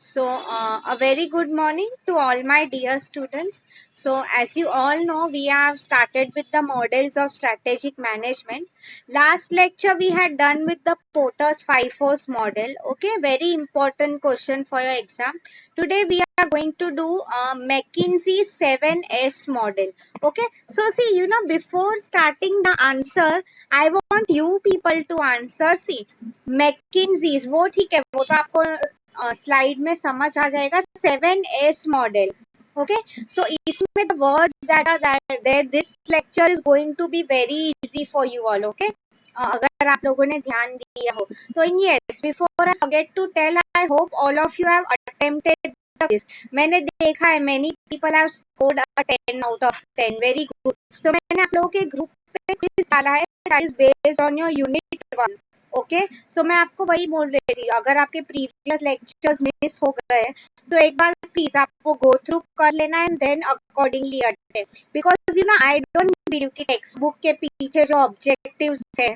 A very good morning to all my dear students. So, as you all know, we have started with the models of strategic management. Last lecture we had done with the Porter's 5 force model. Okay, very important question for your exam. Today we are going to do McKinsey 7S model. Okay, so see, before starting the answer, I want you people to answer. See, McKinsey's वो ठीक है, वो तो आपको slide में समझ आ जाएगा. 7S model. Okay, so इसमें the words that are there, this lecture is going to be very easy for you all. Okay, अगर आप लोगों ने ध्यान दिया हो तो. Yes, before I forget to tell, I hope all of you have attempted this. मैंने देखा है many people have scored a 10 out of 10. Very good. तो मैंने आप लोगों के ग्रुप पे क्विज डाला है, that is based on your unit 1. ओके, सो मैं आपको वही बोल रही थी, अगर आपके प्रीवियस लेक्चर्स मिस हो गए तो एक बार प्लीज आप वो गो थ्रू कर लेना and then accordingly attend. Because I don't believe कि टेक्स्ट बुक के पीछे जो ऑब्जेक्टिव्स है,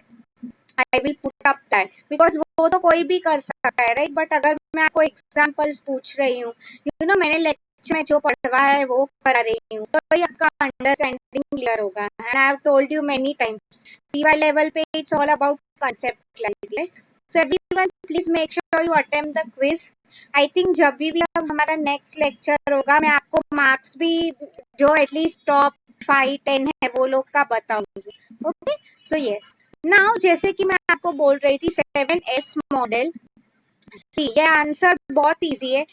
I will put up that, because वो तो कोई भी कर सकता है, राइट. बट अगर मैं आपको एग्जाम्पल्स पूछ रही हूँ, मैंने लेक्चर में जो पढ़वा है वो करा रही हूँ, तो ये आपका अंडरस्टैंडिंग क्लियर होगा. And I have told you many times, PY level पे it's all about concept clarity. So everyone, please make sure you attempt the quiz. I think जब भी अब हमारा नेक्स्ट लेक्चर होगा, मैं आपको मार्क्स भी जो एटलीस्ट टॉप 5-10 है वो लोग का बताऊंगी. ओके, सो यस, नाउ जैसे कि मैं आपको बोल रही थी 7S मॉडल. सी, ये आंसर बहुत इजी है.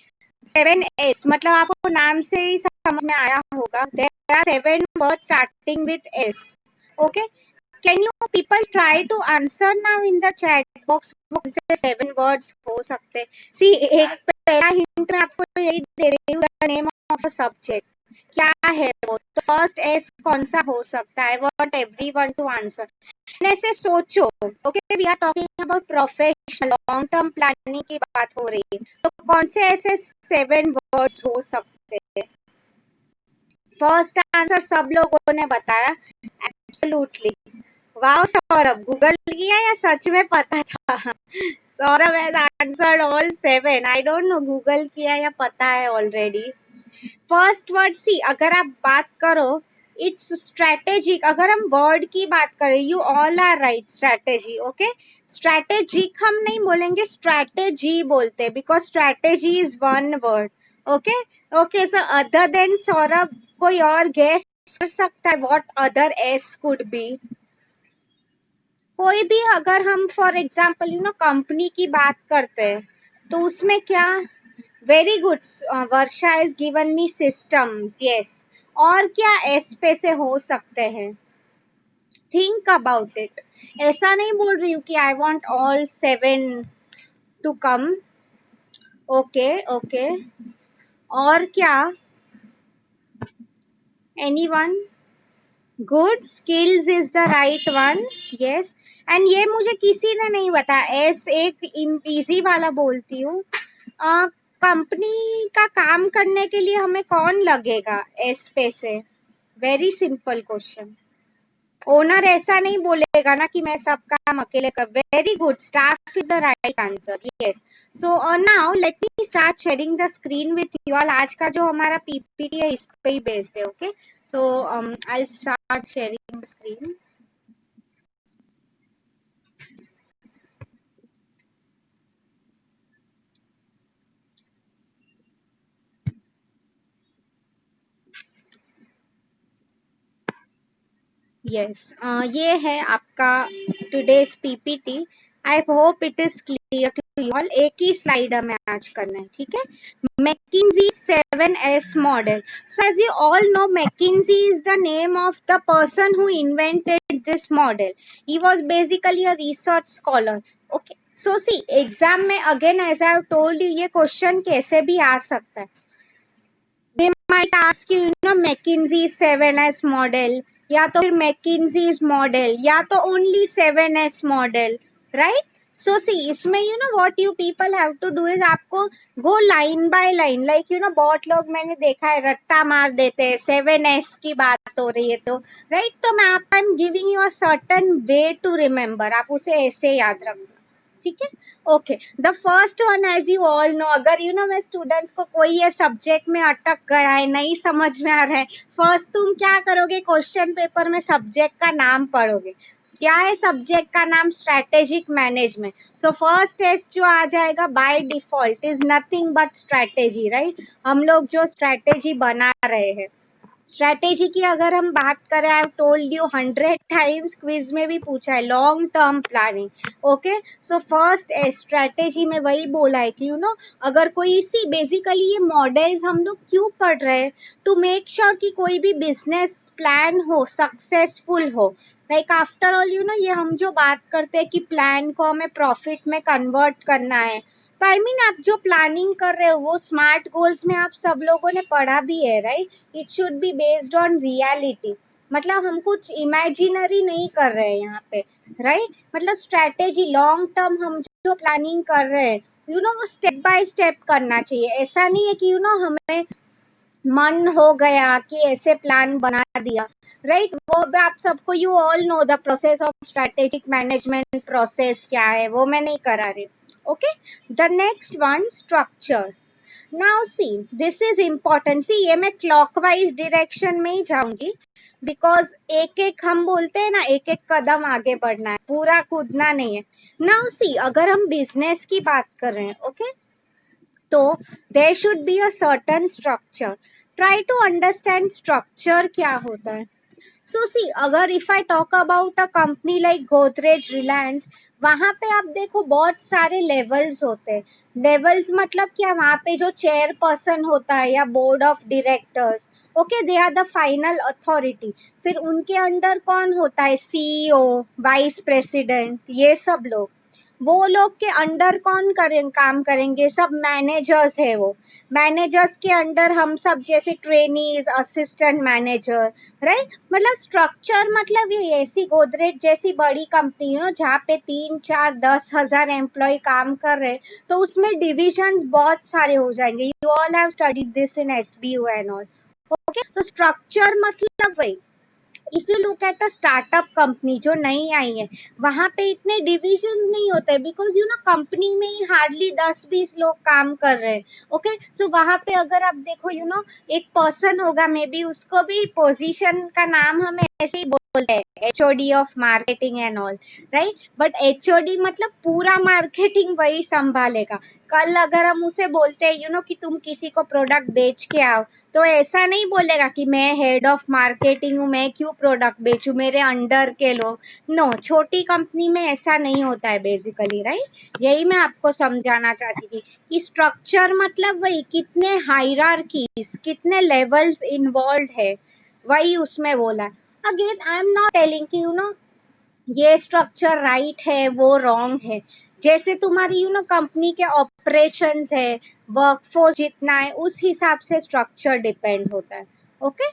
7S मतलब आपको नाम से ही समझ में आया होगा. There are 7 words starting with S. Okay, can you people try to answer now in the chat box? वो कौन से 7 words हो सकते? See, एक पहला हिंट मैं आपको यही दे रही हूँ, the name of a subject. क्या है वो? तो फर्स्ट एस कौन सा हो सकता है? What everyone to answer. ऐसे सोचो. Okay, we are talking about professional long term planning की बात हो रही है, तो कौन से ऐसे 7 वर्ड्स हो सकते हैं? फर्स्ट आंसर सब लोगों ने बताया, एब्सोल्युटली. वाओ सौरभ, गूगल किया या सच में पता था? Saurabh has answered all 7. I don't no Google किया या पता है ऑलरेडी. फर्स्ट वर्ड, सी, अगर आप बात करो, इट्स स्ट्रेटेजिक. अगर हम वर्ड की बात करें, you all are right, strategy. Okay, strategic हम नहीं बोलेंगे, स्ट्रेटेजी बोलते, because strategy is one word. Okay, okay, so other than Saurabh कोई और गेस कर सकता है what other S could be? कोई भी, अगर हम फॉर एग्जाम्पल कंपनी की बात करते हैं तो उसमें क्या? Very good, Varsha is given me systems. Yes, और क्या एस पे से हो सकते हैं? Think about it. ऐसा नहीं बोल रही हूँ कि I want all 7 to come. Okay, okay, और क्या? Anyone? Good, skills is the right one. Yes, and ये मुझे किसी ने नहीं बताया. एस एक इजी वाला बोलती हूँ. कंपनी का काम करने के लिए हमें कौन लगेगा एस पे से? Very simple question. ओनर ऐसा नहीं बोलेगा ना कि मैं सब काम अकेले कर. Very good, staff is the right answer. Yes, so now let me start sharing the screen with you all. आज का जो हमारा पीपीटी है इस पे ही बेस्ड है. Okay, so I start sharing the screen. Yes, ये है आपका today's PPT. I hope it is clear to you all. एक ही स्लाइड हमें आज करना है, ठीक है? McKinsey 7S model. So as you all know, McKinsey is the name of the person who invented this model. He was basically a research scholar. Okay, so see, exam में again as I have told you, ये question कैसे भी आ सकता है. They might ask you, McKinsey 7S model, या तो फिर McKinsey's model, या तो only 7S model, right? So see, इसमें what you people have to do is आपको go line by line, like बहुत लोग मैंने देखा है रट्टा मार देते हैं. 7S की बात हो रही है तो, right? तो मैं I'm giving you a certain way to remember. आप उसे ऐसे याद रखना. ठीक है। Okay, the first one as you all know, अगर यू नो मैं स्टूडेंट्स को कोई ये सब्जेक्ट में अटक गया है, नहीं समझ में आ रहा है, फर्स्ट तुम क्या करोगे, क्वेश्चन पेपर में सब्जेक्ट का नाम पढ़ोगे। क्या है सब्जेक्ट का नाम? Strategic management. So first test जो आ जाएगा by default is nothing but strategy, right. हम लोग जो स्ट्रेटेजी बना रहे हैं, स्ट्रैटेजी की अगर हम बात करें, आई have told you 100 times, quiz में भी पूछा है, long term planning. Okay, so first strategy में वही बोला है कि यू नो अगर कोई सी बेसिकली ये मॉडल्स हम लोग क्यों पढ़ रहे हैं, टू मेक श्योर कि कोई भी बिजनेस प्लान हो सक्सेसफुल हो। Like after all you know ये हम जो बात करते हैं कि प्लान को हमें प्रॉफिट में कन्वर्ट करना है, तो आई मीन आप जो प्लानिंग कर रहे हो वो स्मार्ट गोल्स में आप सब लोगों ने पढ़ा भी है, right. It should be based on reality, मतलब हम कुछ इमेजिनरी नहीं कर रहे हैं यहाँ पे, राइट। मतलब स्ट्रैटेजी लॉन्ग टर्म हम जो प्लानिंग कर रहे हैं, यू नो वो स्टेप बाय स्टेप करना चाहिए। ऐसा नहीं है कि यू नो हमें मन हो गया कि ऐसे प्लान बना दिया, राइट। वो भी आप सबको, you all know the process of strategic management process क्या है, वो मैं नहीं करा रही। Okay, the next one, structure. Now see, this is important. See ये मैं क्लॉकवाइज डायरेक्शन में ही जाऊंगी, बिकॉज एक एक हम बोलते हैं ना, एक एक कदम आगे बढ़ना है, पूरा कूदना नहीं है। नाउ सी, अगर हम बिजनेस की बात कर रहे हैं, ओके, तो there should be a certain structure. Try to understand structure क्या होता है। सो सी, अगर if I talk about a company like Godrej, Reliance, वहां पे आप देखो बहुत सारे लेवल्स होते हैं। लेवल्स मतलब क्या, वहां पे जो चेयर पर्सन होता है या board of directors, okay, they are the final authority. फिर उनके अंडर कौन होता है? सीईओ, वाइस प्रेसिडेंट, ये सब लोग। वो लोग के अंडर कौन करें काम करेंगे? सब मैनेजर्स है वो। मैनेजर्स के अंडर हम सब जैसे ट्रेनीज, असिस्टेंट मैनेजर, राइट। मतलब स्ट्रक्चर मतलब ये ऐसी गोदरेज जैसी बड़ी कंपनी यू नो जहाँ पे 3 4 10 हजार एम्प्लॉय काम कर रहे हैं, तो उसमें डिविजन्स बहुत सारे हो जाएंगे। You all have studied this in SBU and all. Okay, तो स्ट्रक्चर मतलब वही। If you look at a startup company जो नई आई है, वहां पे इतने डिविजन्स नहीं होते, बिकॉज यू नो कंपनी में ही हार्डली 10 20 लोग काम कर रहे हैं। ओके, सो वहां पे अगर आप देखो यू नो एक पर्सन होगा, मे बी उसको भी पोजीशन का नाम हम ऐसे ही बोलते हैं, HOD of marketing and all, right. But HOD मतलब पूरा मार्केटिंग वही संभालेगा। कल अगर हम उसे बोलते हैं यू नो कि तुम किसी को प्रोडक्ट बेच के आओ, तो ऐसा नहीं बोलेगा कि मैं हेड ऑफ मार्केटिंग हूँ, मैं क्यों प्रोडक्ट बेचूं, मेरे अंडर के लोग। नो, छोटी कंपनी में ऐसा नहीं होता है बेसिकली, राइट। यही मैं आपको समझाना चाहती थी कि स्ट्रक्चर मतलब वही, कितने हायरार्कीज, कितने लेवल्स इन्वॉल्व है, वही उसमें बोला। Again I am not telling कि यू नो ये स्ट्रक्चर राइट है वो रॉन्ग है। जैसे तुम्हारी यू नो कंपनी के ऑपरेशंस है, वर्कफोर्स जितना है, उस हिसाब से स्ट्रक्चर डिपेंड होता है। Okay,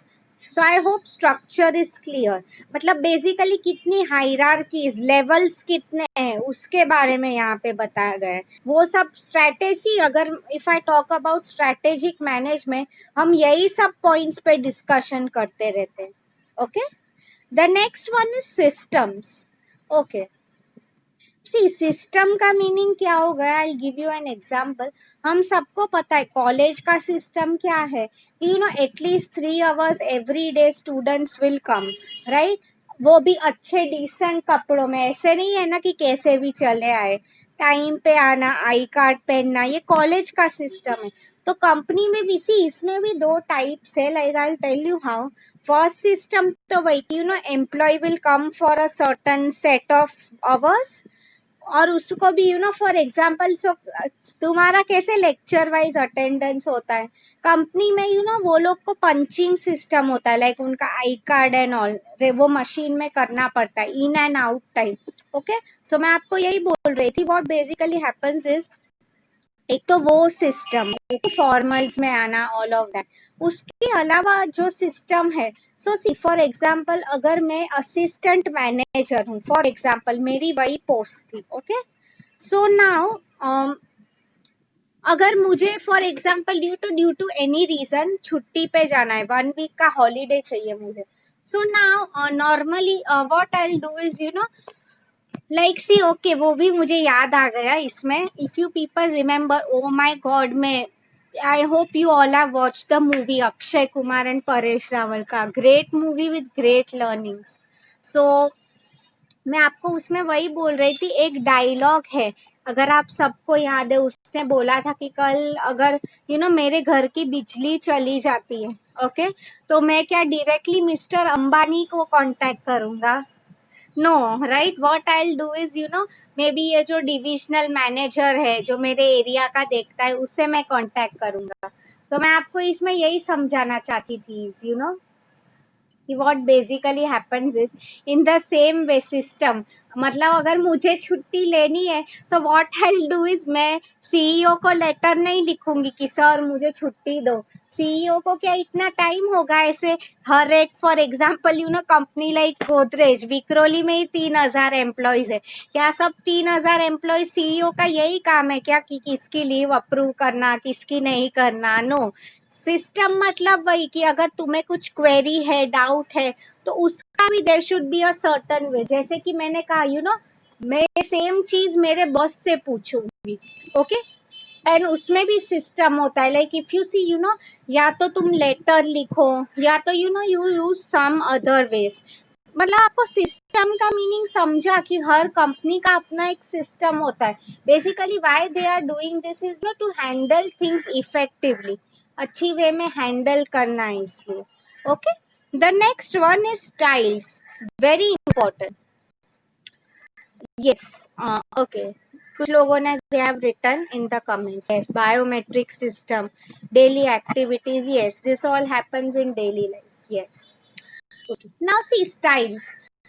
so I hope structure is clear. मतलब बेसिकली कितनी हायरार्कीज, लेवल्स कितने हैं, उसके बारे में यहाँ पे बताया गया है। वो सब स्ट्रैटेजी, अगर if I talk about strategic management, हम यही सब पॉइंट्स पे डिस्कशन करते रहते हैं। Okay, the next one is systems. Okay, see system का मीनिंग क्या होगा? I give you an example. हम सबको पता है कॉलेज का सिस्टम क्या है, you know at least 3 hours every day students will come, right. वो भी अच्छे डिसेंट कपड़ों में, ऐसे नहीं है ना कि कैसे भी चले आए, टाइम पे आना, आई कार्ड पहनना, ये कॉलेज का सिस्टम है। तो कंपनी में भी सी, इसमें भी दो टाइप्स है, like I tell you how. First system तो वही you know employee will come for a certain set of hours, और उसको भी you know for example, so तुम्हारा कैसे लेक्चर वाइज अटेंडेंस होता है, कंपनी में यू नो वो लोग को पंचिंग सिस्टम होता है, लाइक उनका आई कार्ड एंड ऑल, वो मशीन में करना पड़ता है, in and out time. Okay, सो मैं आपको यही बोल रही थी, व्हाट बेसिकली हैपेंस इज, एक तो वो सिस्टम, एक फॉर्मल्स में आना, ऑल ऑफ दैट। उसके अलावा जो सिस्टम है, सो सी फॉर एग्जांपल अगर मैं असिस्टेंट मैनेजर हूँ, फॉर एग्जांपल मेरी वही पोस्ट थी, ओके। सो नाउ अगर मुझे for example due to any reason छुट्टी पे जाना है, 1 week का हॉलीडे चाहिए मुझे, so now normally what I will do is you know like see okay, वो भी मुझे याद आ गया इसमें. If you people remember, oh my god, में I hope you all have watch the movie Akshay Kumar and Paresh Rawal का. Great movie with great learnings. So मैं आपको उसमें वही बोल रही थी, एक डायलॉग है, अगर आप सबको याद है, उसने बोला था कि कल अगर मेरे घर की बिजली चली जाती है, ओके, तो मैं क्या डायरेक्टली मिस्टर अंबानी को कांटेक्ट करूंगा? No, right. What I will do is maybe ये जो डिविजनल मैनेजर है जो मेरे एरिया का देखता है, उससे मैं कांटेक्ट करूंगा. सो मैं आपको इसमें यही समझाना चाहती थी, कि what basically happens is in the same way system. मतलब अगर मुझे छुट्टी लेनी है तो what I'll do is मैं सीईओ को लेटर नहीं लिखूंगी कि सर मुझे छुट्टी दो. सीईओ को क्या इतना टाइम होगा ऐसे हर एक, for example company like Godrej Vikhroli में ही 3,000 एम्प्लॉयज है. क्या सब 3,000 एम्प्लॉयज सीईओ का यही काम है क्या कि किसकी लीव अप्रूव करना, किसकी नहीं करना? नो. सिस्टम मतलब वही कि अगर तुम्हें कुछ क्वेरी है, डाउट है, तो उसका भी there should be a certain way. जैसे कि मैंने कहा मैं सेम चीज मेरे बॉस से पूछूंगी, ओके, एंड उसमें भी सिस्टम होता है. लाइक इफ यू सी या तो तुम लेटर लिखो, या तो you use some other ways. मतलब आपको सिस्टम का मीनिंग समझा कि हर कंपनी का अपना एक सिस्टम होता है. Basically why they are doing this is to handle things effectively, अच्छी वे में हैंडल करना है इसलिए. Okay. The next one is styles, very important. Yes. Okay. कुछ लोगों ने they have written in the comments, yes, biometric system, daily activities, yes, this all happens in daily life. Yes. Okay. Now see styles.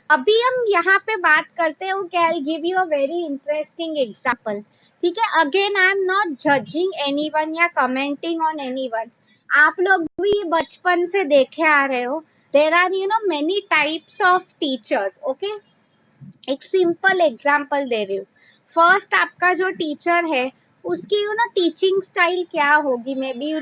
अभी हम यहाँ पे बात करते हैं. Okay, I give you a very interesting example. ठीक है. Again I am not judging anyone या कमेंटिंग ऑन एनीवन. आप लोग भी बचपन से देखे आ रहे हो, there are many types of teachers. Okay. एक सिंपल एग्जांपल दे रही हूँ. फर्स्ट, आपका जो टीचर है उसकी टीचिंग स्टाइल क्या होगी? मे बी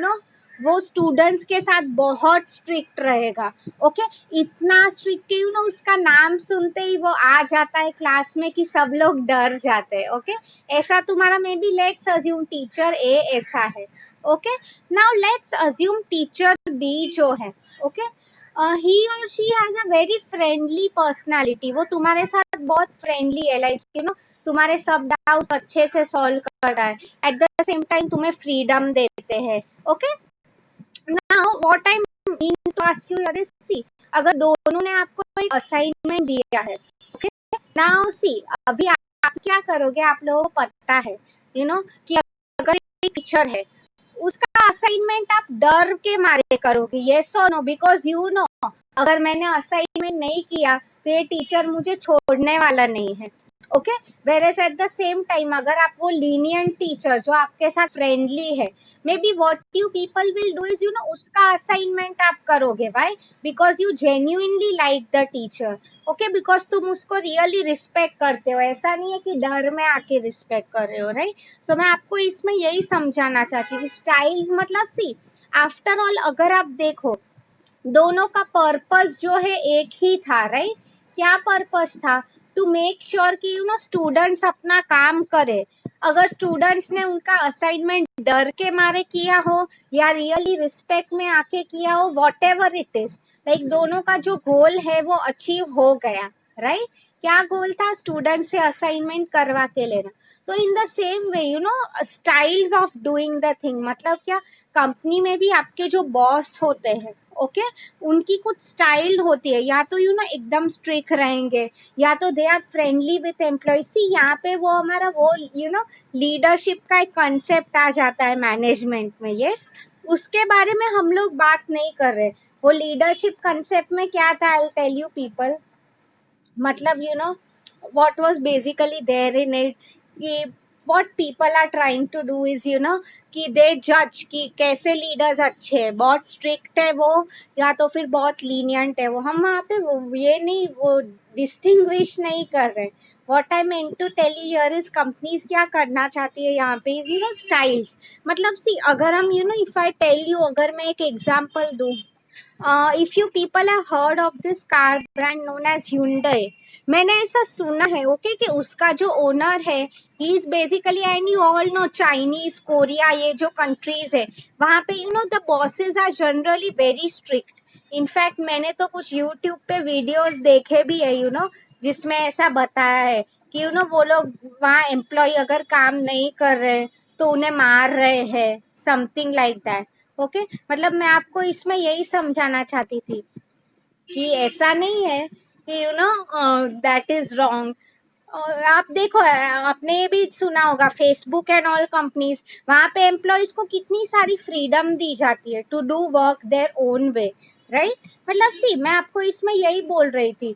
वो स्टूडेंट्स के साथ बहुत स्ट्रिक्ट रहेगा. ओके. इतना स्ट्रिक्ट कि उसका नाम सुनते ही वो आ जाता है क्लास में कि सब लोग डर जाते हैं. ओके. ऐसा तुम्हारा maybe let's assume teacher A ऐसा है. Okay. Now let's assume teacher B जो है, okay, he or she has a very friendly personality. वो तुम्हारे साथ बहुत फ्रेंडली है, लाइक तुम्हारे सब डाउट अच्छे से सॉल्व कर रहा है, एट द सेम टाइम तुम्हें फ्रीडम देते हैं. Okay. Now what I mean to ask you here is, see, अगर दोनों ने आपको एक असाइनमेंट दिया है, ओके, नाउ सी, अभी आप क्या करोगे? आप लोगों को पता है कि अगर एक टीचर है, उसका असाइनमेंट आप डर के मारे करोगे, यस और नो, बिकॉज अगर मैंने असाइनमेंट नहीं किया तो ये टीचर मुझे छोड़ने वाला नहीं है. Okay. Whereas eight the same time अगर आप वो लीनियंट टीचर जो आपके साथ फ्रेंडली है, may be what you people will do is उसका असाइनमेंट आप करोगे. Why? Because you genuinely like the teacher. Okay. Because तुम उसको रियली रिस्पेक्ट करते हो, ऐसा नहीं है कि डर में आके रिस्पेक्ट कर रहे हो, राइट? सो मैं आपको इसमें यही समझाना चाहती हूँ. स्टाइल्स मतलब सी, आफ्टर ऑल अगर आप देखो, दोनों का पर्पस जो है एक ही था, राइट? क्या पर्पस था? टू मेक श्योर कि स्टूडेंट्स अपना काम करे. अगर स्टूडेंट्स ने उनका असाइनमेंट डर के मारे किया हो या रियली रिस्पेक्ट में आके किया हो, what ever it is, like दोनों का जो गोल है वो अचीव हो गया, राइट? क्या गोल था? स्टूडेंट से असाइनमेंट करवा के लेना. तो in the same way styles of doing the thing मतलब क्या? कंपनी में भी आपके जो बॉस होते हैं, ओके, उनकी कुछ स्टाइल होती है. या तो एकदम स्ट्रिक्ट रहेंगे, या तो they are friendly with employees. See, यहाँ पे वो हमारा वो लीडरशिप का एक कंसेप्ट आ जाता है मैनेजमेंट में. यस. उसके बारे में हम लोग बात नहीं कर रहे. वो लीडरशिप कंसेप्ट में क्या था? I tell you people. मतलब what was basically there in it, कि what people are trying to do is कि they judge कि कैसे लीडर्स अच्छे हैं, बहुत स्ट्रिक्ट है वो या तो फिर बहुत लीनियंट है वो. हम वहाँ पे वो ये नहीं, वो डिस्टिंग्विश नहीं कर रहे. What I mean to tell you here is, companies क्या करना चाहती है यहाँ पे स्टाइल्स. मतलब सी, अगर हम इफ आई टेल यू, अगर मैं एक एग्जांपल दूं, if you people have heard of this car brand known as Hyundai, मैंने ऐसा सुना है ओके कि उसका जो ओनर है he is basically, and you all know Chinese Korea ये जो कंट्रीज है वहां पे you know the bosses are generally very strict. In fact मैंने तो कुछ यूट्यूब पे वीडियोस देखे भी है जिसमें ऐसा बताया है कि वो लोग वहाँ एम्प्लॉय अगर काम नहीं कर रहे तो उन्हें मार रहे हैं, समथिंग लाइक दैट. ओके, मतलब मैं आपको इसमें यही समझाना चाहती थी कि ऐसा नहीं है कि दैट इज रॉन्ग. आप देखो, आपने भी सुना होगा फेसबुक एंड ऑल कंपनीज, वहां पे एम्प्लॉयज को कितनी सारी फ्रीडम दी जाती है to do work their own way, right. मतलब सी, मैं आपको इसमें यही बोल रही थी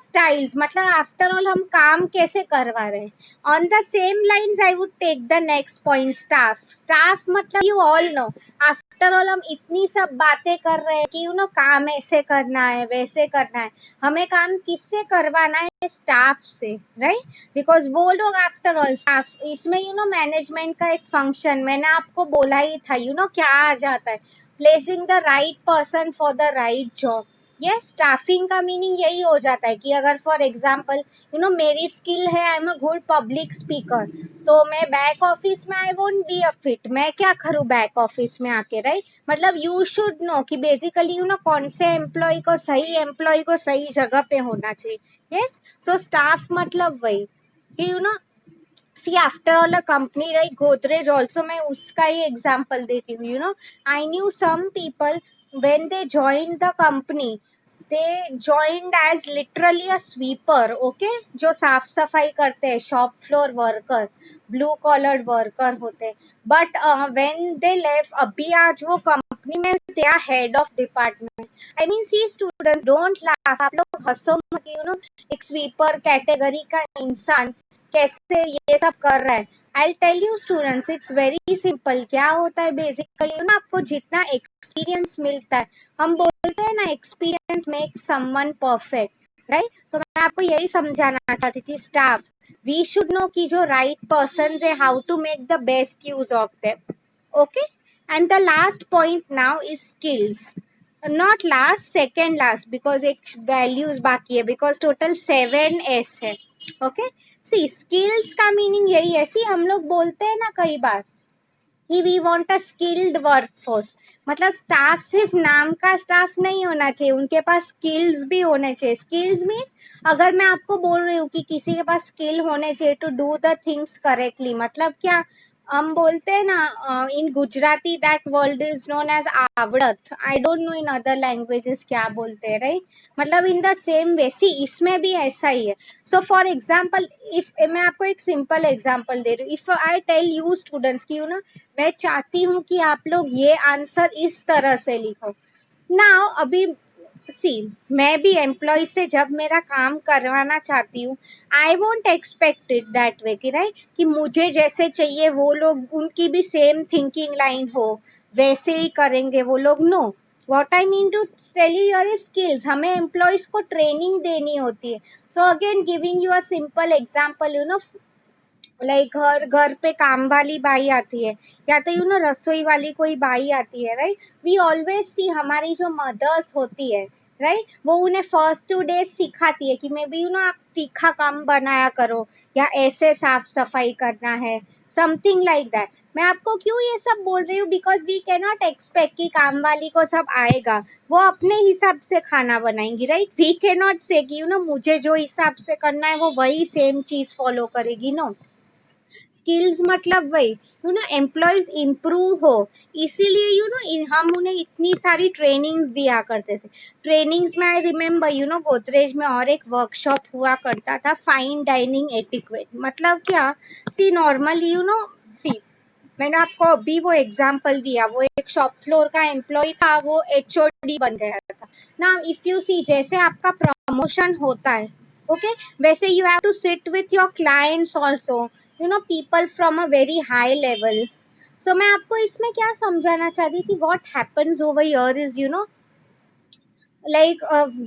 स्टाइल्स, मतलब आफ्टर ऑल हम काम कैसे करवा रहे हैं. On the same lines I would take the next point, staff. Staff मतलब you all know, after all हम इतनी सब बातें कर रहे हैं कि काम ऐसे करना है वैसे करना है, हमें काम किससे करवाना है, स्टाफ से, राइट. बिकॉज वो लोग आफ्टर ऑल स्टाफ, इसमें मैनेजमेंट का एक फंक्शन मैंने आपको बोला ही था, क्या आ जाता है, placing the right person for the right job. ये स्टाफिंग का मीनिंग यही हो जाता है कि अगर फॉर एग्जाम्पल मेरी स्किल है, I am a good public speaker, तो मैं बैक ऑफिस में I won't be a fit, मैं क्या करूँ बैक ऑफिस में आके, राइट. मतलब यू शुड नो कि बेसिकली कौन से एम्प्लॉय को सही जगह पे होना चाहिए. यस, सो स्टाफ मतलब वही कि see after all a company like Godrej also, मैं उसका ही एग्जांपल देती हूँ. I knew some people when they joined the company, they joined as literally a sweeper, okay, जो साफ सफाई करते हैं, shop floor worker, blue collared worker होते हैं. बट when they left, अभी आज वो कंपनी में they are head of department. I mean, see students, don't laugh, आप लोग हंसो मत. एक स्वीपर कैटेगरी का इंसान कैसे ये सब कर रहा है. I tell you students, it's very simple. क्या होता है बेसिकली आपको जितना एक्सपीरियंस मिलता है, हम बोलते हैं ना experience make someone perfect, right. तो मैं आपको यही समझाना चाहती थी, स्टाफ वी शुड नो कि जो राइट पर्सन है, how to make the best use of them. Okay, and the last point now is skills. Not last, second last, because एक वैल्यूज बाकी है, बिकॉज टोटल 7S है. Okay, see skills का meaning यही है. सी हम लोग बोलते हैं ना कई बार कि we want a skilled workforce, मतलब स्टाफ सिर्फ नाम का स्टाफ नहीं होना चाहिए, उनके पास स्किल्स भी होने चाहिए. स्किल्स मीन्स अगर मैं आपको बोल रही हूँ कि किसी के पास स्किल होने चाहिए to do the things correctly, मतलब क्या, हम बोलते हैं ना in Gujarati that world is known as आवड़त. I don't know in other languages क्या बोलते हैं, राइट. मतलब इन द सेम वे सी इसमें भी ऐसा ही है. सो फॉर एग्जाम्पल, इफ मैं आपको एक सिंपल एग्जाम्पल दे रही हूँ, if I tell you students की मैं चाहती हूँ कि आप लोग ये आंसर इस तरह से लिखो. नाउ अभी सी, मैं भी एम्प्लॉय से जब मेरा काम करवाना चाहती हूँ, I won't expect it that way कि राइट कि मुझे जैसे चाहिए वो लोग उनकी भी सेम थिंकिंग लाइन हो, वैसे ही करेंगे वो लोग. No, what I mean to tell you your skills, हमें एम्प्लॉयज को ट्रेनिंग देनी होती है. So again giving you a simple example, like घर घर पे काम वाली बाई आती है, या तो रसोई वाली कोई बाई आती है, राइट. वी ऑलवेज सी हमारी जो मदर्स होती है, राइट, वो उन्हें फर्स्ट 2 डेज सिखाती है कि मे बी आप तीखा काम बनाया करो, या ऐसे साफ सफाई करना है, समथिंग लाइक दैट. मैं आपको क्यों ये सब बोल रही हूँ, because we can not expect कि काम वाली को सब आएगा, वो अपने हिसाब से खाना बनाएंगी, राइट. वी कैन नॉट से कि मुझे जो हिसाब से करना है वो वही सेम चीज फॉलो करेगी. नो, स्किल्स मतलब वही एम्प्लॉयज इम्प्रूव हो, इसीलिए हम उन्हें इतनी सारी ट्रेनिंग्स दिया करते थे. ट्रेनिंग्स में आई रिमेम्बर गोदरेज में और एक वर्कशॉप हुआ करता था, फाइन डाइनिंग एटिक्वेट. मतलब क्या, सी नॉर्मली सी, मैंने आपको अभी वो एग्जाम्पल दिया, वो एक शॉप फ्लोर का एम्प्लॉय था, वो HOD बन गया था. ना इफ यू सी, जैसे आपका प्रमोशन होता है, ओके, वैसे you have to sit with your clients also, people from a very high level. So मैं आपको इसमें क्या समझाना चाहती थी, what happens over here is like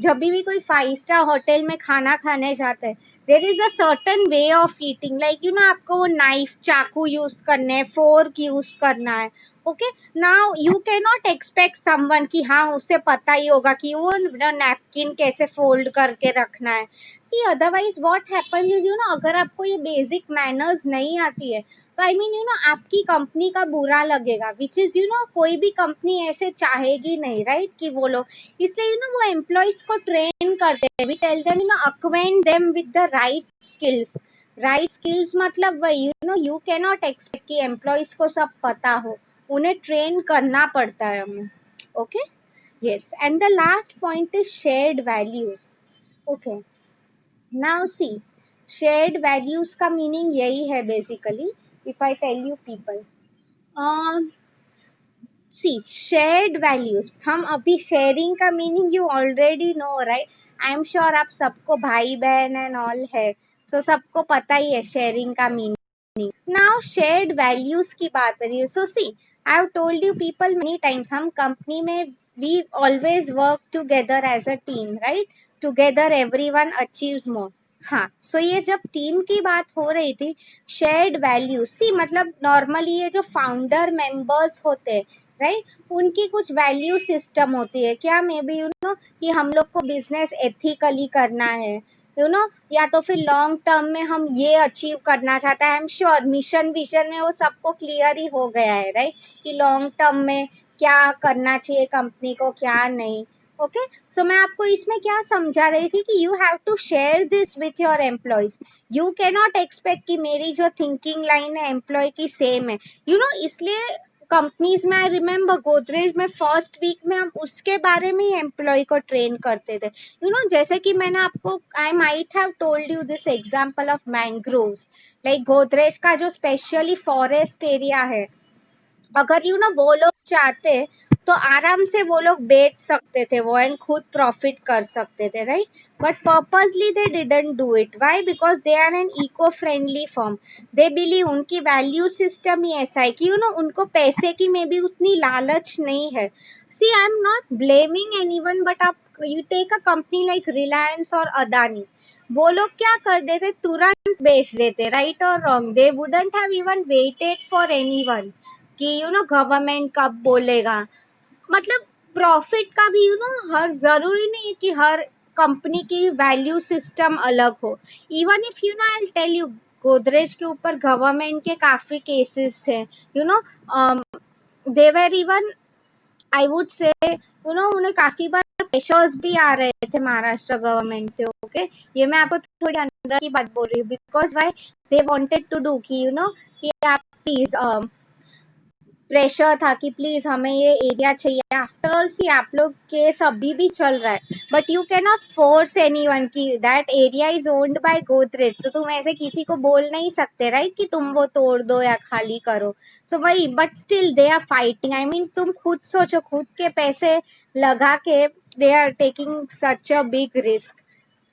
जब भी कोई 5 स्टार होटल में खाना खाने जाते हैं, there is a certain way of eating, like आपको वो नाइफ चाकू यूज करने हैं, फोर्क यूज करना है। Okay, now you can not expect someone कि हाँ उसे पता ही होगा कि वो नैपकिन कैसे फोल्ड करके रखना है। सी अदरवाइज व्हाट हैपेंस इज अगर आपको ये बेसिक मैनर्स नहीं आती है, तो आई मीन आपकी कंपनी का बुरा लगेगा, विच इज कोई भी कंपनी ऐसे चाहेगी नहीं, राइट, कि वो लोग, इसलिए वो एम्प्लॉयज को ट्रेन करते हैं। We tell them acquaint them with the right skills. Right skills मतलब वही यू कैन नॉट एक्सपेक्ट कि एम्प्लॉयज को सब पता हो, उन्हें ट्रेन करना पड़ता है हमें। Okay, yes, and the last point is shared values. Okay, now see, shared values का मीनिंग यही है basically, if I tell you people, see shared values, हम अभी शेयरिंग का meaning you already know, right, I am sure आप सबको भाई बहन एंड ऑल है, सो सबको पता ही है शेयरिंग का मीनिंग। नाउ शेयर्ड वैल्यूज की बात करिए, so see I have told you people many times, हम कंपनी में we always work together as a team, right, together everyone achieves more. हाँ, सो ये जब टीम की बात हो रही थी, शेयर्ड वैल्यू सी मतलब नॉर्मली ये जो फाउंडर मेंबर्स होते हैं, राइट, उनकी कुछ वैल्यू सिस्टम होती है, क्या मे बी कि हम लोग को बिजनेस एथिकली करना है, या तो फिर लॉन्ग टर्म में हम ये अचीव करना चाहता है। आई एम श्योर मिशन विजन में वो सबको क्लियर ही हो गया है, राइट, कि लॉन्ग टर्म में क्या करना चाहिए कंपनी को, क्या नहीं। ओके, सो मैं आपको इसमें क्या समझा रही थी कि you have to share this with your employees. You can not expect कि मेरी जो थिंकिंग लाइन है एम्प्लॉय की सेम है, इसलिए कंपनीज में, आई रिमेम्बर गोदरेज में फर्स्ट वीक में हम उसके बारे में ही एम्प्लॉय को ट्रेन करते थे। जैसे कि मैंने आपको, I might have told you this example of mangroves, like Godrej का जो स्पेशली फॉरेस्ट एरिया है, अगर वो लोग चाहते तो आराम से वो लोग बेच सकते थे वो एंड खुद प्रॉफिट कर सकते थे, right, but purposely they didn't do it. Why? Because they are an eco friendly firm. They believe, उनकी वैल्यू सिस्टम ही ऐसा है कि उनको पैसे की में भी उतनी लालच नहीं है। See I am not blaming anyone, but आप you take a company like Reliance और अदानी, वो लोग क्या कर देते, तुरंत बेच देते, राइट और wrong, they wouldn't have even waited for anyone कि गवर्नमेंट कब बोलेगा। मतलब प्रॉफिट का भी हर जरूरी नहीं है कि हर कंपनी की वैल्यू सिस्टम अलग हो। Even if I tell you, Godrej के ऊपर गवर्नमेंट के काफी केसेस थे, देवर इवन, आई वुड से उन्हें काफी बार प्रेशर्स भी आ रहे थे महाराष्ट्र गवर्नमेंट से। ओके, ये मैं आपको थोड़ी अंदर की बात बोल रही हूँ, because why they wanted to do कि कि आप प्लीज, प्रेशर था कि प्लीज हमें ये एरिया चाहिए। आफ्टर ऑल सी, आप लोग केस अभी भी चल रहा है, but you can not force anyone कि that area is owned by Godrej, तो तुम ऐसे किसी को बोल नहीं सकते, राइट, कि तुम वो तोड़ दो या खाली करो। सो वही, but still they are fighting. I mean तुम खुद सोचो, खुद के पैसे लगा के they are taking such a big risk.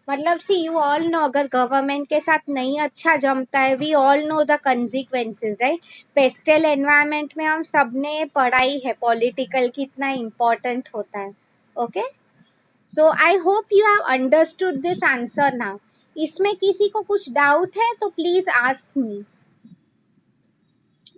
मतलब सी यू ऑल नो, अगर गवर्नमेंट के साथ नहीं अच्छा जमता है, we all know the consequences, right. PESTLE environment में हम सबने पढ़ाई है पॉलिटिकल कितना इम्पोर्टेंट होता है। Okay, so I hope you have understood this answer now. इसमें किसी को कुछ डाउट है तो please ask me.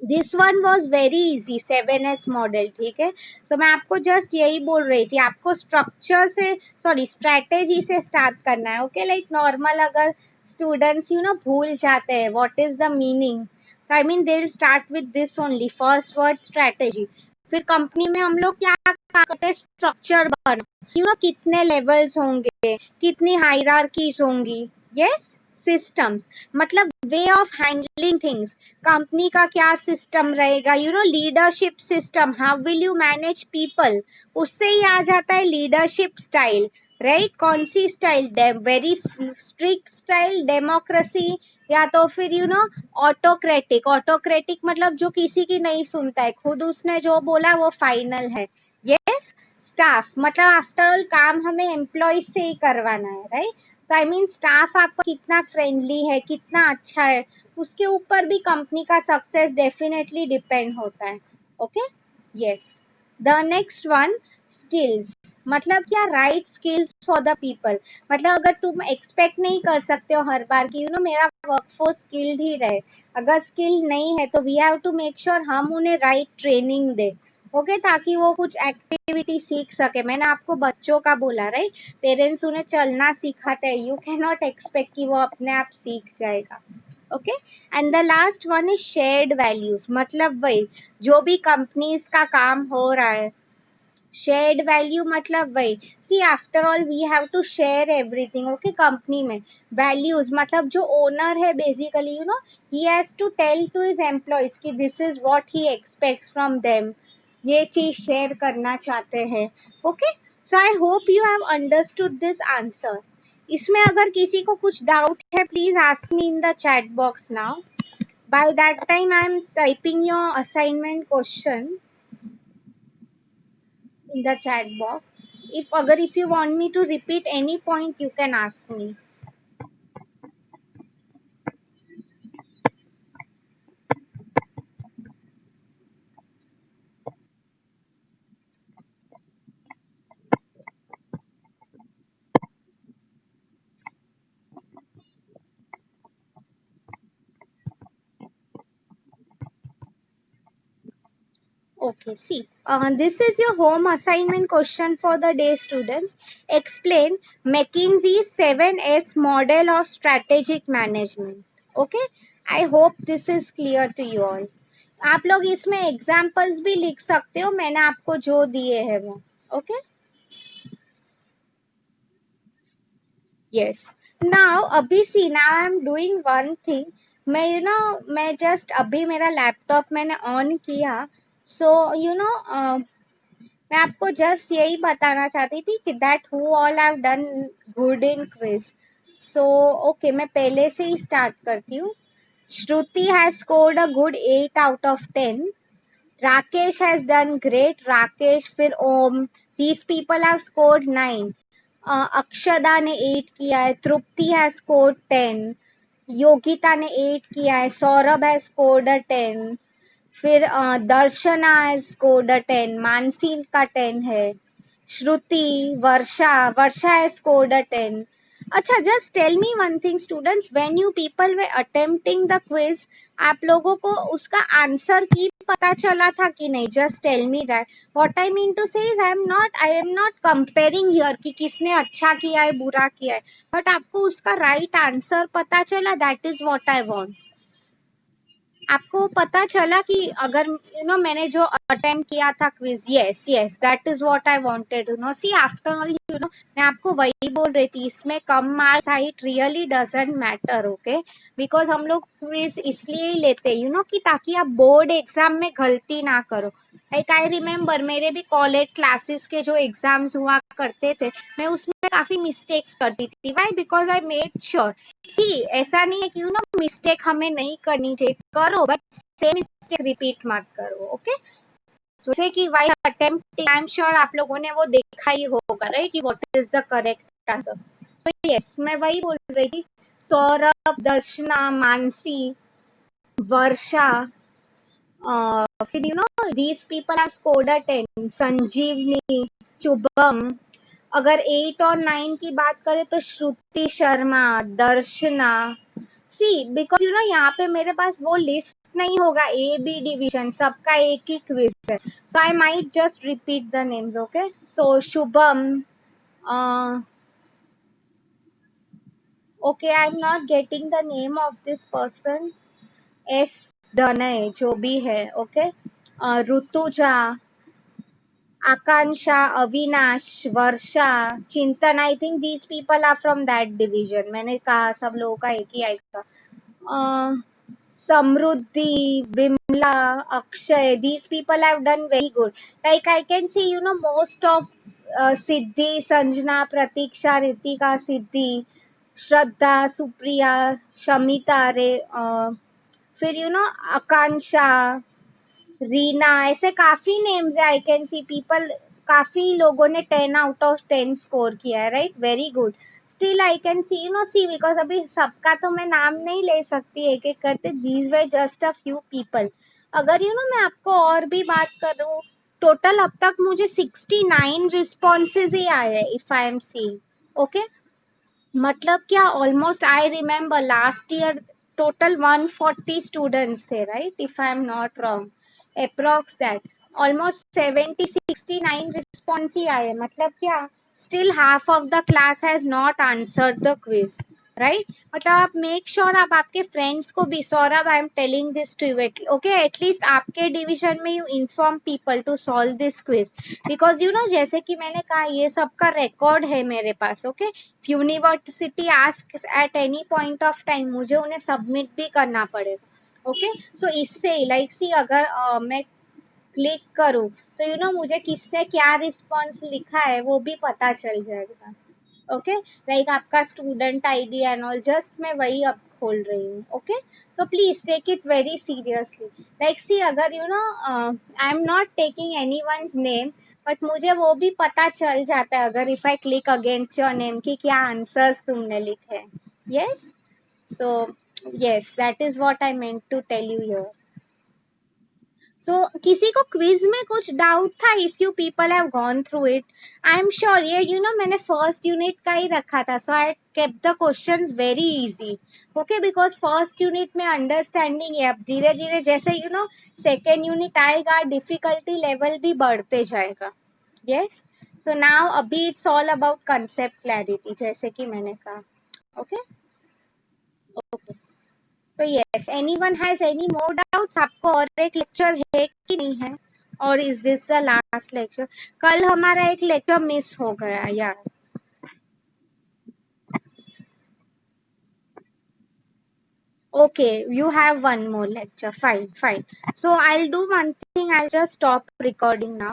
This one was very easy, 7S model, ठीक है। सो मैं आपको जस्ट यही बोल रही थी, आपको स्ट्रक्चर से, सॉरी, स्ट्रैटेजी से स्टार्ट करना है। ओके, लाइक नॉर्मल अगर स्टूडेंट्स भूल जाते हैं व्हाट इज द मीनिंग, तो I mean they will start with this only, first word strategy. फिर कंपनी में हम लोग क्या करते हैं, स्ट्रक्चर बना, कितने लेवल्स होंगे, कितनी हायरार्कीज होंगी, यस, सिस्टम्स, मतलब way of handling things, company का क्या सिस्टम रहेगा, leadership system, how will you manage people, उससे ही आ जाता है लीडरशिप स्टाइल, राइट। कौन सी style, very strict style, democracy, या तो फिर ऑटोक्रेटिक। ऑटोक्रेटिक मतलब जो किसी की नहीं सुनता है, खुद उसने जो बोला वो फाइनल है, यस। स्टाफ मतलब आफ्टर ऑल काम हमें एम्प्लॉय से ही करवाना है, right. So I mean staff आपका कितना फ्रेंडली है, कितना अच्छा है, उसके ऊपर भी कंपनी का सक्सेस डेफिनेटली डिपेंड होता है। Okay, yes. The next one, skills. मतलब क्या, right skills for the people. मतलब अगर तुम एक्सपेक्ट नहीं कर सकते हो हर बार कि मेरा वर्कफोर्स स्किल्ड ही रहे, अगर स्किल नहीं है तो we have to make sure हम उन्हें राइट ट्रेनिंग दे, ओके, ताकि वो कुछ एक्टिविटी सीख सके। मैंने आपको बच्चों का बोला, राइट, पेरेंट्स उन्हें चलना सिखाते हैं, यू कैन नॉट एक्सपेक्ट कि वो अपने आप सीख जाएगा, okay. And the last one is shared values. मतलब वही जो भी कंपनीज का काम हो रहा है, शेयर्ड वैल्यू मतलब वही, see after all we have to share everything, okay. Company में वैल्यूज मतलब जो ओनर है बेसिकली ही has to tell to his employees कि this is what he expects from them, ये चीज शेयर करना चाहते हैं, okay. So I hope you have understood this answer. इसमें अगर किसी को कुछ डाउट है, please ask me in the chat box now. By that time I am typing your assignment question in the chat box. If you want me to repeat any point, you can ask me. Okay, see, this is your home assignment question for the day, students. Explain McKinsey's 7S model of strategic management. Okay, I hope this is clear to you all. आप लोग इसमें examples भी लिख सकते हो, मैंने आपको जो दिए हैं वो, ओके। Yes. Now, अभी सी now I am doing one thing. मैं जस्ट अभी मेरा लैपटॉप मैंने ऑन किया, सो मैं आपको जस्ट यही बताना चाहती थी कि that who all have done good in quiz. So okay, मैं पहले से ही स्टार्ट करती हूँ। Shruti has scored a good 8 out of 10। Rakesh has done great. Rakesh, फिर ओम, these people have scored 9. Akshada ने 8 किया है, तृप्ति हैज स्कोर्ड 10, योगिता ने 8 किया है, सौरभ हैज स्कोर्ड अ 10, फिर दर्शना हैज स्कोर्ड अ 10, मानसी का 10 है, श्रुति, वर्षा हैज स्कोर्ड अ 10। अच्छा, just tell me one thing students, when you people were attempting the quiz, आप लोगों को उसका आंसर की पता चला था कि नहीं? Just tell me that. What I mean to say is I am not comparing here कि किसने अच्छा किया है बुरा किया है, बट आपको उसका राइट आंसर पता चला, that is what I want. आपको पता चला कि अगर मैंने जो अटेम्प्ट किया था quiz, yes yes, that is what I wanted see after all मैं आपको वही बोल रही थी, इसमें कम marks height really doesn't matter, okay. Because हम लोग क्विज इसलिए ही लेते हैं कि ताकि आप बोर्ड एग्जाम में गलती ना करो। लाइक आई रिमेम्बर मेरे भी कॉलेज क्लासेस के जो एग्जाम्स हुआ करते थे, मैं उसमें काफी मिस्टेक्स करती थी। Why? Because I made sure, see ऐसा नहीं है कि मिस्टेक हमें नहीं करनी चाहिए, करो, बट सेम मिस्टेक रिपीट मत करो, ओके। जैसे कि why attempting, I am sure आप लोगों ने वो देखा ही होगा, राइट, कि what is the correct answer. So yes, मैं वही बोल रही थी। सौरभ, दर्शना, मानसी, वर्षा, फिर these people have scored a 10, संजीवनी, शुभम। अगर 8 और 9 की बात करें तो श्रुति शर्मा, दर्शना। सी बिकॉज यहाँ पे मेरे पास वो लिस्ट नहीं होगा, ए बी डिवीजन सबका एक ही क्विज है, so I might just repeat the names, okay. So Shubham, okay, I am not getting the name of this person, एस दनय जो भी है, okay. Rutuja, Akanksha, Avinash, Varsha, Chintan, I think these people are from that division. मैंने कहा सब लोगों का एक ही आएगा। Samruddhi, Vimla, Akshay, these people have done very good. Like I can see, most of Siddhi, Sanjana, Pratiksha, Ritika, Siddhi, Shraddha, Supriya, Shamita, फिर आकांक्षा, रीना, ऐसे काफी नेम्स है। आई कैन सी पीपल, काफी लोगों ने 10 आउट ऑफ 10 स्कोर किया है, right, very good. Still I can see see because अभी सबका तो मैं नाम नहीं ले सकती एक एक करते, these way just a few people. अगर मैं आपको और भी बात करूँ, टोटल अब तक मुझे 69 रिस्पॉन्सेज ही आए हैं if I am seeing. Okay, मतलब क्या, almost I remember last year total 140 students थे, right, if I am not wrong, approx that. Almost 70-69 response ही आए, मतलब क्या, still half of the class has not answered the quiz, right. मतलब आप make sure आप आपके फ्रेंड्स को भी, Saurabh I am telling this to you, okay, at least आपके डिवीजन में you inform people to solve this quiz, because you know जैसे कि मैंने कहा ये सबका रिकॉर्ड है मेरे पास. Okay, university ask at any point of time, मुझे उन्हें सबमिट भी करना पड़ेगा. ओके, सो इससे लाइक सी अगर मैं क्लिक करूँ तो यू नो मुझे किसने क्या रिस्पॉन्स लिखा है वो भी पता चल जाएगा. ओके, लाइक आपका student ID and all, just मैं वही अब खोल रही हूँ. ओके, तो please take it very seriously. Like see अगर you know I am not taking any one's name, but मुझे वो भी पता चल जाता है अगर if I click against your name कि क्या आंसर्स तुमने लिखे हैं. Yes, so yes, that is what I meant to tell you here. सो किसी को क्विज में कुछ डाउट था? If you people have gone through it, I am sure ये यू नो मैंने फर्स्ट यूनिट का ही रखा था, so I kept the questions very easy. Okay, because first unit में अंडरस्टैंडिंग है, अब धीरे धीरे जैसे यू नो सेकेंड यूनिट आएगा डिफिकल्टी लेवल भी बढ़ते जाएगा. यस, सो नाउ अभी it's all about concept clarity, जैसे कि मैंने कहा. Okay, so yes, anyone has any more doubts? आपको और एक लेक्चर है कि नहीं है, और is this the last lecture? कल हमारा एक लेक्चर मिस हो गया यार. Okay, you have one more lecture. Fine, fine. So I'll do one thing. I'll just stop recording now.